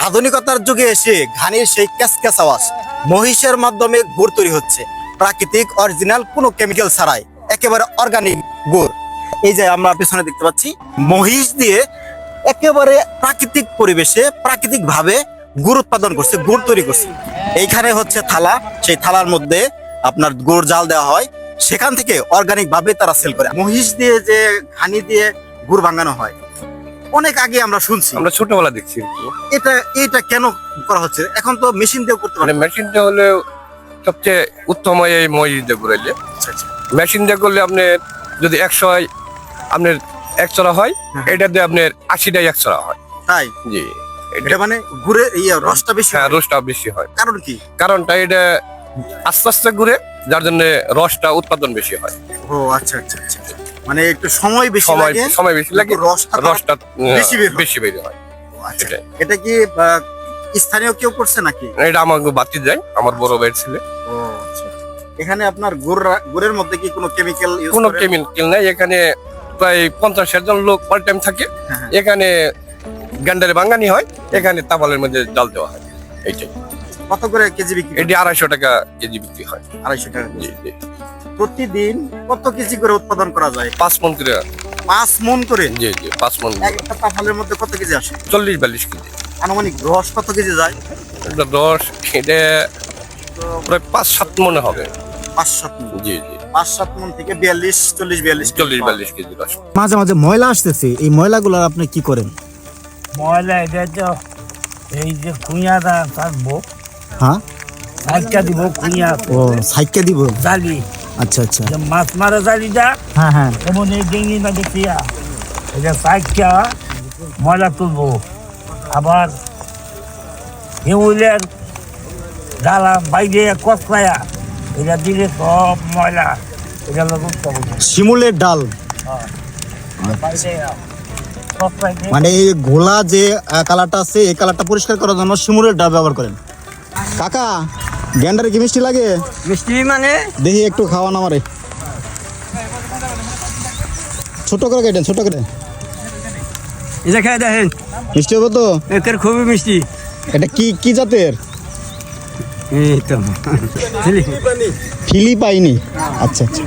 আধুনিকতার যুগে এসে ঘানির সেই ক্যাসক্যাস আওয়াজ, মহিষের মাধ্যমে গুড় তৈরি হচ্ছে প্রাকৃতিক অরিজিনাল কোনো কেমিক্যাল ছাড়াই, একেবারে অর্গানিক গুড়। এই যে আমরা পেছনে দেখতে পাচ্ছি মহিষ দিয়ে একেবারে প্রাকৃতিক পরিবেশে প্রাকৃতিক ভাবে গুড় উৎপাদন করছে, গুড় তৈরি করছে। এইখানে হচ্ছে থালা, সেই থালার মধ্যে আপনার গুড় জাল দেওয়া হয়, সেখান থেকে অর্গানিক ভাবে তারা সেল করে। মহিষ দিয়ে যে ঘানি দিয়ে গুড় ভাঙানো হয় অনেক আগে আমরা শুনছি, আমরা ছোটবেলা দেখছি। এটা এটা কেন করা হচ্ছে? এখন তো মেশিন দিয়ে করতে পারে। মেশিনটা হলে সবচেয়ে উত্তম হয় এই মহিষ দিয়ে ঘুরাইলে। মেশিন দিয়ে করলে আপনি যদি 100 আপনার 1 চড়া হয়, এটা দিয়ে আপনার 80টাই 1 চড়া হয়। তাই? জি, এটা মানে গুড়ে রসটা বেশি। হ্যাঁ, রসটা বেশি হয়। কারণ কি? কারণটা এটা আস্তে আস্তে ঘুরে, যার জন্য রসটা উৎপাদন বেশি হয়। ও আচ্ছা আচ্ছা আচ্ছা, মানে একটু সময় বেশি লাগে, সময় বেশি লাগে, রসটা বেশি বের হয়। আচ্ছা, এটা কি স্থানীয় কেউ করছে নাকি? এটা আমার বাতি যায়, আমার বড় ভাইয়ের ছেলে। ও আচ্ছা, এখানে আপনার গুড়ের মধ্যে কি কোনো কেমিক্যাল ইউজ কোনো কেমিক্যাল নাই। এখানে প্রায় 50-60 জন লোক অল টাইম থাকে। এখানে গান্ডারে বাঙ্গানি হয়, এখানে তাপালের মধ্যে জাল দেওয়া হয়। এইটাই। কত করে কেজি বিক্রি? এটি 250 টাকা কেজি বিক্রি হয়। 250 টাকা। জি জি। প্রতিদিন কত কেজি করে উৎপাদন করা যায়? 5 মণ করে। 5 মণ করে? জি জি, 5 মণ। একটা তাপালের মধ্যে কত কেজি আসে? 40-42 কেজি। আনুমানিক রস কত কেজি যায়? রস এটা প্রায় 5-7 মনে হবে। 5-7 মণ? জি জি। 5-7 মণ থেকে 40-42 কেজি রস। মাঝে মাঝে ময়লা আসতেছে, এই ময়লাগুলো আপনি কি করেন? ময়লা এটা তো এই যে কুইয়াটা থাকবো, হ্যাঁ, সাইডটা দিব কুইয়া, ও সাইডকে দিব। জালি, আচ্ছা আচ্ছা, যে মাছ মারা জালিটা, হ্যাঁ হ্যাঁ, যেমন এই ডিঙি মাঝে কুইয়া, এটা সাইডটা ময়লা তুলবো। আবার হিউলের ডালা বাইরে কচলায়া, এটা দিলে সব ময়লা এটা লোক শিমুলের ডাল। মানে এই গোলা যে কালারটা আছে, এই কালারটা পরিষ্কার করার জন্য শিমুলের ডাল ব্যবহার করেন। কাকা, গ্যান্ডারে কি মিষ্টি লাগে? মিষ্টি মানে দেখি একটু খাওয়ান আমারে। ছোট করে কেটেন, ছোট করে। এটা খেয়ে দেখেন, মিষ্টি হবে তো? একের খুবই মিষ্টি। এটা কি কি জাতের? এই তো ফিলিপাইনি। আচ্ছা আচ্ছা,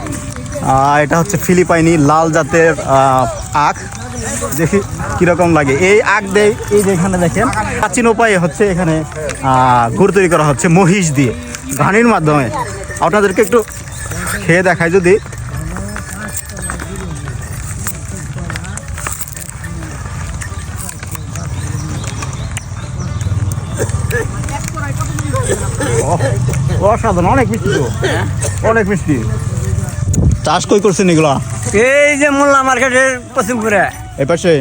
এটা হচ্ছে ফিলিপাইনি লাল জাতের আখ। দেখি কিরকম লাগে এই আখ দেয়। এই যে এখানে দেখেন প্রাচীন উপায়ে হচ্ছে এখানে গুড় তৈরি করা হচ্ছে মহিষ দিয়ে, ঘানির মাধ্যমে। আপনাদেরকে একটু খেয়ে দেখায় যদি। অসাধারণ, অনেক মিষ্টি তো, অনেক মিষ্টি। চাষ কই করছেন এগুলা? এই যে মোল্লা মার্কেটের পশ্চিম করে। এই পাশে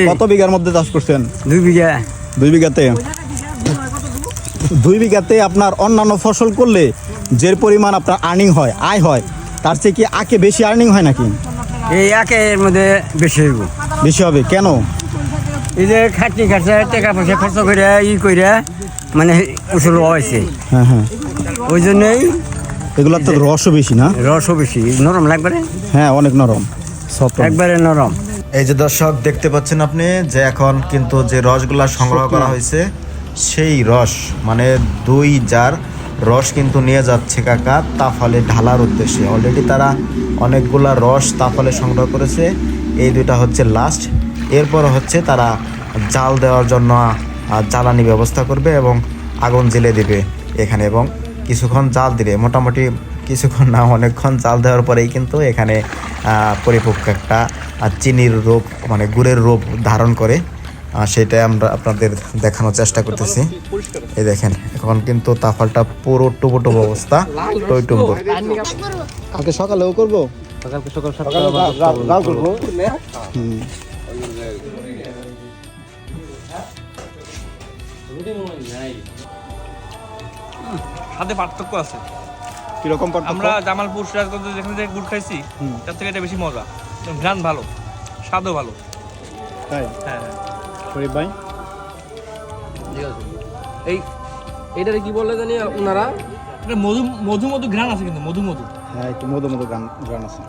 কত বিঘার মধ্যে চাষ করছেন? 2 বিঘা। 2 বিঘাতে? 2 বিঘাতে আপনার অন্যান্য ফসল করলে যে পরিমাণ আপনার আর্নিং হয়, আয় হয়, তার চেয়ে কি আখে বেশি আর্নিং হয় নাকি? এই একের মধ্যে বেশি হইব। বেশি হবে কেন? এই যে খাটনি খাটছে, টাকা পয়সা খরচ করে করে মানে উসুল হয়েছে। হ্যাঁ হ্যাঁ, ওই জন্যই এগুলোর তো রসও বেশি না? রসও বেশি, নরম লাগবে। হ্যাঁ, অনেক নরম, সফট একবারে নরম। এই যে দর্শক দেখতে পাচ্ছেন আপনি যে এখন কিন্তু যে রসগুলা সংগ্রহ করা হয়েছে, সেই রস মানে 2 জার রস কিন্তু নিয়ে যাচ্ছে কাকা তাফালে ঢালার উদ্দেশ্যে। অলরেডি তারা অনেকগুলা রস তাফালে সংগ্রহ করেছে, এই 2টা হচ্ছে লাস্ট। এরপর হচ্ছে তারা জাল দেওয়ার জন্য জ্বালানি ব্যবস্থা করবে এবং আগুন জ্বেলে দেবে এখানে, এবং কিছুক্ষণ জাল দিবে, মোটামুটি কিছুক্ষণ না অনেকক্ষণ জাল দেওয়ার পরেই কিন্তু এখানে পরিপক্ক একটা চিনির রূপ মানে গুড়ের রূপ ধারণ করে। সেটাই আমরা আপনাদের দেখানোর চেষ্টা করতেছি। এই দেখেন এখন কিন্তু তাফালটা পুরো টুবো অবস্থা, টইটুম্বুর। কালকে সকালেও করবো, সকাল করবো। সাথে পার্থক্য আছে। কিরকম? আমরা জামালপুর সিরাজগঞ্জে যেখানে থেকে গুড় খাইছি তার থেকে এটা বেশি মজা, ঘ্রাণ ভালো, স্বাদও ভালো। তাই? হ্যাঁ হ্যাঁ। শরীফ ভাই, এই এটারে কি বলে জানি ওনারা? এটা মধু মধু মধু ঘ্রাণ আছে, কিন্তু মধু মধু। হ্যাঁ, একটু মধু মধু গান আছে।